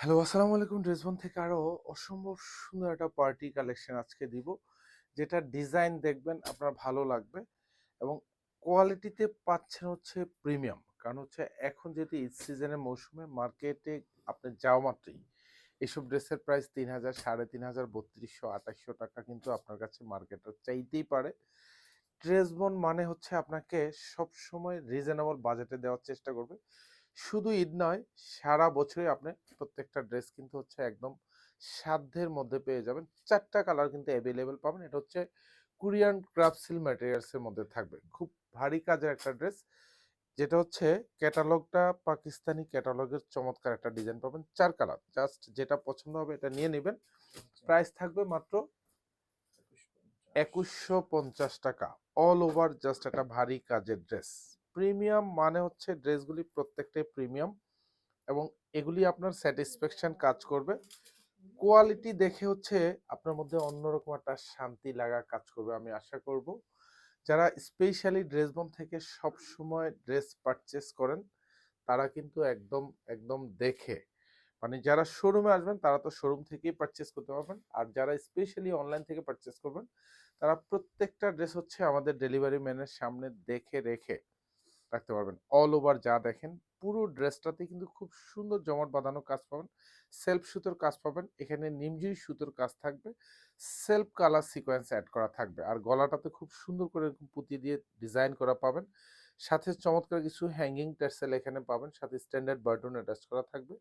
Hello, আসসালামু আলাইকুম। ড্রেসবন থেকে আরো অসম্ভব সুন্দর একটা পার্টি কালেকশন আজকে দিব, যেটা ডিজাইন দেখবেন আপনার ভালো লাগবে এবং কোয়ালিটিতে পাচ্ছেন হচ্ছে প্রিমিয়াম। কারণ হচ্ছে এখন যেহেতু ঈদ সিজনের মৌসুমে মার্কেটে আপনি যাওয়া মাত্রই এসব ড্রেসের প্রাইস ৩,০০০, ৩,৫০০, ৩২০০, ২৮০০ টাকা কিন্তু আপনার কাছে মার্কেটে চাইতেই পারে। ড্রেসবন মানে হচ্ছে আপনাকে সবসময় রিজনেবল বাজেটে দেওয়ার চেষ্টা করবে। শুধু ঈদ নয়, সারা বছরই আপনি প্রত্যেকটা ড্রেস কিন্তু হচ্ছে একদম সাধ্যের মধ্যে পেয়ে যাবেন। ৪ টা কালার কিন্তু অ্যাভেলেবল পাবেন। এটা হচ্ছে কোরিয়ান ক্রাফট সিল্ক ম্যাটেরিয়ালস এর মধ্যে থাকবে। খুব ভারী কাজের একটা ড্রেস, যেটা হচ্ছে ক্যাটালগটা পাকিস্তানি ক্যাটালগের চমৎকার একটা ডিজাইন পাবেন। ৪ কালার। জাস্ট যেটা পছন্দ হবে এটা নিয়ে নিবেন। প্রাইস থাকবে মাত্র ২১৫০ টাকা। অল ওভার জাস্ট একটা ভারী কাজের ড্রেস। প্রিমিয়াম মানে হচ্ছে ড্রেসগুলি প্রত্যেকটাই প্রিমিয়াম এবং এগুলি আপনার স্যাটিসফ্যাকশন কাজ করবে। কোয়ালিটি দেখে হচ্ছে আপনার মধ্যে অন্যরকম একটা শান্তি লাগা কাজ করবে, আমি আশা করব। যারা স্পেশালি ড্রেসবন থেকে সব সময় ড্রেস পারচেস করেন, তারা কিন্তু একদম একদম দেখে, মানে যারা শোরুমে আসবেন তারা তো শোরুম থেকেই পারচেস করতে পারবেন, আর যারা স্পেশালি অনলাইন থেকে পারচেস করবেন তারা প্রত্যেকটা ড্রেস হচ্ছে আমাদের ডেলিভারি ম্যানের সামনে দেখে রেখে রাখতে পারবেন। অল ওভার যা দেখেন পুরো ড্রেসটাতে কিন্তু খুব সুন্দর জমাট বাঁধানো কাজ পাবেন। সেলফ সুতোর কাজ পাবেন, এখানে নিমজুই সুতোর কাজ থাকবে। সেলফ কালার সিকোয়েন্স অ্যাড করা থাকবে, আর গলাটাতে খুব সুন্দর করে এরকম পুঁতি দিয়ে ডিজাইন করা পাবেন। সাথে চমৎকার কিছু হ্যাঙ্গিং টার্সেল এখানে পাবেন, সাথে স্ট্যান্ডার্ড বাটন অ্যাটাচ করা থাকবে।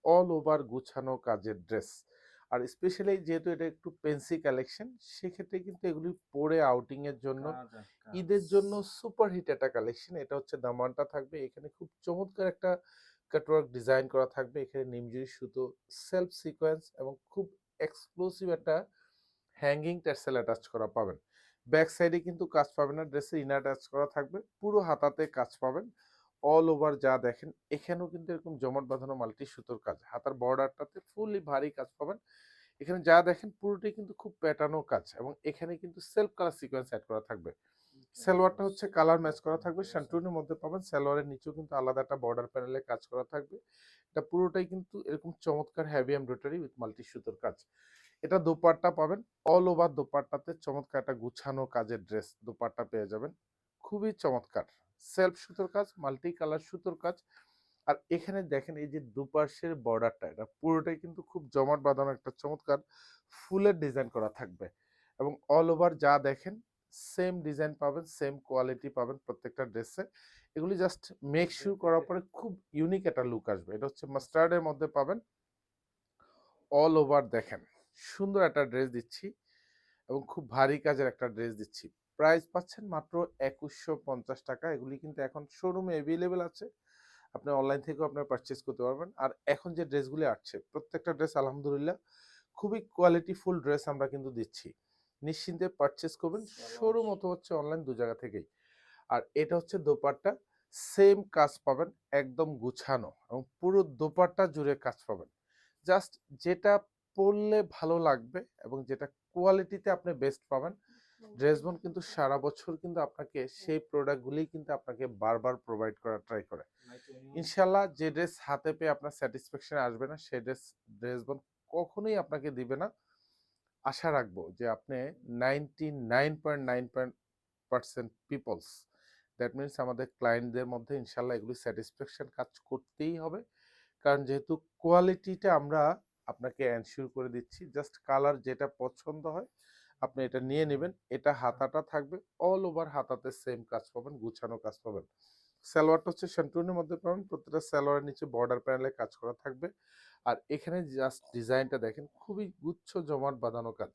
অল ওভার গুছানো কাজের ড্রেস। আর স্পেশালি যেহেতু এটা একটু পেন্সি কালেকশন, সেক্ষেত্রে কিন্তু এগুলি পরে আউটিং এর জন্য, ঈদের জন্য সুপার হিট একটা কালেকশন। এটা হচ্ছে দামানটা থাকবে, এখানে খুব চমৎকার একটা কাটওয়ার্ক ডিজাইন করা থাকবে, এখানে নিমজুরি সুতো, সেলফ সিকোয়েন্স এবং খুব এক্সক্লুসিভ একটা হ্যাঙ্গিং টার্সেল অ্যাটাচ করা পাবেন। ব্যাক সাইডে কিন্তু কাজ পাবেন না, ড্রেসের ইনার অ্যাটাচ করা থাকবে, পুরো হাতাতে কাজ পাবেন। অল ওভার যা দেখেন এখানেও কিন্তু এরকম জমাট বাঁধানো মাল্টি সুতোর কাজ, হাতার বর্ডারটাতে ফুললি ভারী কাজ পাবেন। এখানে যা দেখেন পুরোটাই কিন্তু খুব প্যাটার্নও কাজ, এবং এখানে কিন্তু সেলফ কালার সিকোয়েন্স অ্যাড করা থাকবে। সালোয়ারটা হচ্ছে কালার ম্যাচ করা থাকবে, শান্টুনের মধ্যে পাবেন। সালোয়ারের নিচেও কিন্তু আলাদা একটা বর্ডার প্যানেলে কাজ করা থাকবে। এটা পুরোটাই কিন্তু এরকম চমৎকার হেভি এমব্রয়ডারি উইথ মাল্টি সুতোর কাজ। এটা দোপাট্টা পাবেন। অল ওভার দোপাট্টাতে চমৎকার একটা গুছানো কাজের ড্রেস দোপাট্টা পেয়ে যাবেন, খুবই চমৎকার। সেলফ সুতোর কাজ, মাল্টি কালার সুতোর কাজ। আর এখানে দেখেন এই যে দুপাশের বর্ডারটা, এটা পুরোটাই কিন্তু খুব জমাট বাঁধানো একটা চমৎকার ফুলের ডিজাইন করা থাকবে, এবং অল ওভার যা দেখেন সেম ডিজাইন পাবেন, সেম কোয়ালিটি পাবেন প্রত্যেকটা ড্রেসে। এগুলি জাস্ট মেক শিওর করার পরে খুব ইউনিক একটা লুক আসবে। এটা হচ্ছে মাস্টার্ডের মধ্যে পাবেন। অল ওভার দেখেন সুন্দর একটা ড্রেস দিচ্ছি এবং খুব ভারী কাজের একটা ড্রেস দিচ্ছি। প্রাইস পাচ্ছেন মাত্র ২১৫০ টাকা। এগুলি কিন্তু এখন শোরুমে অ্যাভেলেবেল আছে, আপনি অনলাইন থেকেও আপনার পারচেস করতে পারবেন। আর এখন যে ড্রেসগুলি আসছে প্রত্যেকটা ড্রেস আলহামদুলিল্লাহ খুবই কোয়ালিটিফুল ড্রেস আমরা কিন্তু দিচ্ছি। নিশ্চিন্তে পারচেস করবেন শোরুম অথবা হচ্ছে অনলাইন, দু জায়গা থেকেই। আর এটা হচ্ছে দোপাট্টা, সেম কাজ পাবেন, একদম গুছানো এবং পুরো দোপাট্টা জুড়ে কাজ পাবেন। জাস্ট যেটা পরলে ভালো লাগবে এবং যেটা কোয়ালিটিতে আপনি বেস্ট পাবেন। ড্রেসবন কিন্তু সারা বছর কিন্তু আপনাকে সেই প্রোডাক্টগুলি কিন্তু আপনাকে বারবার প্রোভাইড করার ট্রাই করে। ইনশাল্লাহ যে ড্রেস হাতে পেয়ে আপনার স্যাটিসফ্যাকশন আসবে না, সেই ড্রেসবন কখনোই আপনাকে দিবে না। আশা রাখবো যে আপনি 99.9% পিপলস, দ্যাট মিনস আমাদের ক্লায়েন্টদের মধ্যে ইনশাল্লাহ এগুলি স্যাটিসফ্যাকশন কাজ করতেই হবে। কারণ যেহেতু কোয়ালিটিটা আমরা আপনাকে এনশিওর করে দিচ্ছি, জাস্ট কালার যেটা পছন্দ হয় আপনি এটা নিয়ে নেবেন। এটা হাতাটা থাকবে, অল ওভার হাতাতে সেম কাজ পাবেন, গুছানো কাজ পাবেন। সালোয়ারটা হচ্ছে শ্যান্টুনের মধ্যে পাবেন, প্রত্যেকটা সালোয়ারের নিচে বর্ডার প্যানেলে কাজ করা থাকবে। আর এখানে জাস্ট ডিজাইনটা দেখেন, খুবই গুচ্ছ জমাট বাঁধানো কাজ,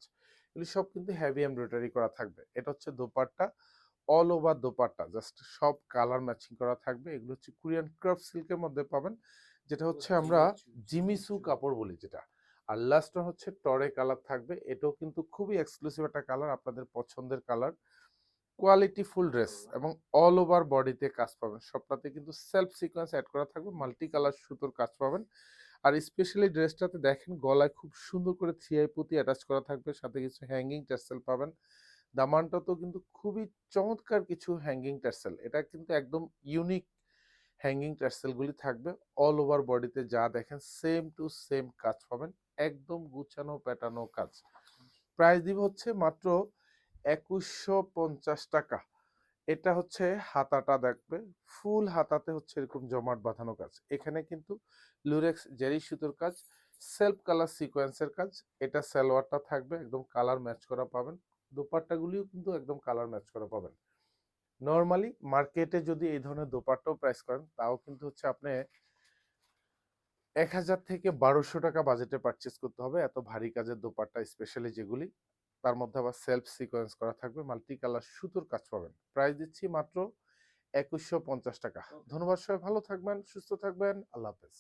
এগুলি সব কিন্তু হেভি এমব্রয়ডারি করা থাকবে। এটা হচ্ছে dupatta, all over dupatta just সব কালার ম্যাচিং করা থাকবে। এগুলো হচ্ছে কোরিয়ান ক্রাফট সিল্কের মধ্যে পাবেন, যেটা হচ্ছে আমরা জিমিসু কাপড় বলি যেটা। আর লাস্টটা হচ্ছে টরে কালার থাকবে, এটাও কিন্তু খুবই এক্সক্লুসিভ একটা কালার, আপনাদের পছন্দের কালার। কোয়ালিটি ফুল ড্রেস এবং অল ওভার বডিতে কাজ পাবেন, সবটাতে কিন্তু সেলফ সিকোয়েন্স অ্যাড করা থাকবে, মাল্টি কালার সুতোর কাজ পাবেন। আর স্পেশালি ড্রেসটাতে দেখেন গলায় খুব সুন্দর করে থ্রি পুঁতি অ্যাটাচ করা থাকবে, সাথে কিছু হ্যাঙ্গিং টার্সেল পাবেন। দামানটা তো কিন্তু খুবই চমৎকার কিছু হ্যাঙ্গিং টার্সেল, এটা কিন্তু একদম ইউনিক হ্যাঙ্গিং টার্সেলগুলি থাকবে। অল ওভার বডিতে যা দেখেন সেম টু সেম কাজ পাবেন, একদম গুছানো প্যাটানো কাজ। প্রাইস দিব হচ্ছে মাত্র 2150 টাকা। এটা হচ্ছে হাতাটা দেখবে, ফুল হাতাতে হচ্ছে এরকম জমাট বাঁধানো কাজ। এখানে কিন্তু লুরেক্স জেরি সুতোর কাজ, সেলফ কালার সিকোয়েন্সের কাজ। এটা সালোয়ারটা থাকবে একদম কালার ম্যাচ করা পাবেন, দোপাট্টাগুলিও কিন্তু একদম কালার ম্যাচ করা পাবেন। নর্মালি মার্কেটে যদি এই ধরনের দোপাট্টাও প্রাইস করেন তাও কিন্তু হচ্ছে আপনি 1000 থেকে 1200 টাকা বাজেটে পারচেস করতে হবে, এত ভারী কাজের দোপাট্টা স্পেশালি যেগুলি, তার মধ্যে আবার সেলফ সিকোয়েন্স করা থাকবে, মাল্টি কালার সুতোর কাজ পাবেন। প্রাইস দিচ্ছি মাত্র 2150 টাকা। ধন্যবাদ, সবাই ভালো থাকবেন, সুস্থ থাকবেন, আল্লাহ হাফেজ।